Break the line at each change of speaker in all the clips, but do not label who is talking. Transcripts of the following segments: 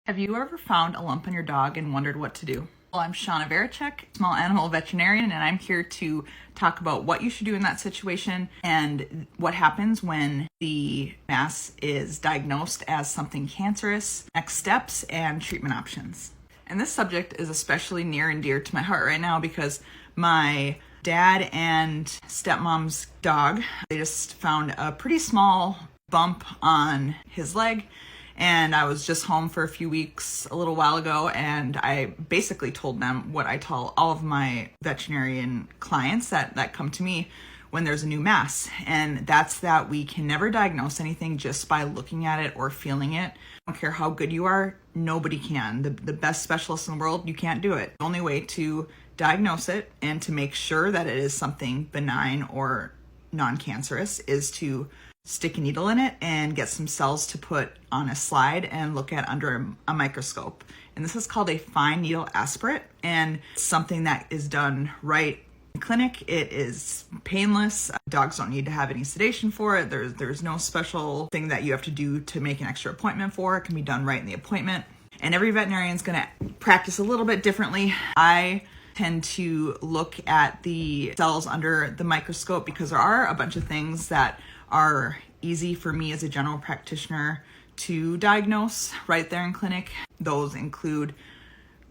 Have you ever found a lump in your dog and wondered what to do? Well, I'm Shauna Veracek, small animal veterinarian, and I'm here to talk about what you should do in that situation and what happens when the mass is diagnosed as something cancerous, next steps, and treatment options. And this subject is especially near and dear to my heart right now because my dad and stepmom's dog, they just found a pretty small bump on his leg. And I was just home for a few weeks a little while ago, and I basically told them what I tell all of my veterinarian clients that come to me when there's a new mass. And that's that we can never diagnose anything just by looking at it or feeling it. I don't care how good you are, nobody can. The best specialists in the world, you can't do it. The only way to diagnose it and to make sure that it is something benign or non-cancerous is to stick a needle in it and get some cells to put on a slide and look at under a microscope. And this is called a fine needle aspirate, and it's something that is done right in clinic. It is painless. Dogs don't need to have any sedation for it. There's no special thing that you have to do to make an extra appointment for. It can be done right in the appointment. And every veterinarian is going to practice a little bit differently. I tend to look at the cells under the microscope because there are a bunch of things that are easy for me as a general practitioner to diagnose right there in clinic. Those include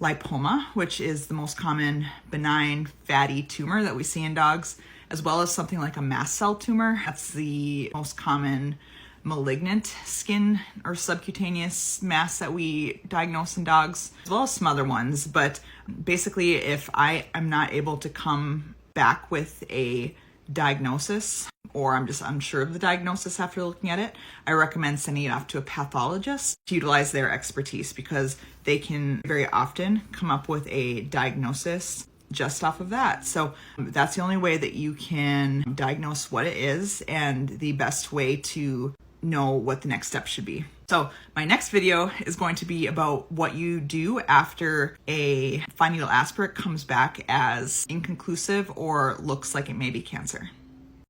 lipoma, which is the most common benign fatty tumor that we see in dogs, as well as something like a mast cell tumor. That's the most common malignant skin or subcutaneous mass that we diagnose in dogs, as well as some other ones. But basically, if I am not able to come back with a diagnosis, or I'm just unsure of the diagnosis after looking at it, I recommend sending it off to a pathologist to utilize their expertise because they can very often come up with a diagnosis just off of that. So that's the only way that you can diagnose what it is and the best way to know what the next step should be. So my next video is going to be about what you do after a fine needle aspirate comes back as inconclusive or looks like it may be cancer.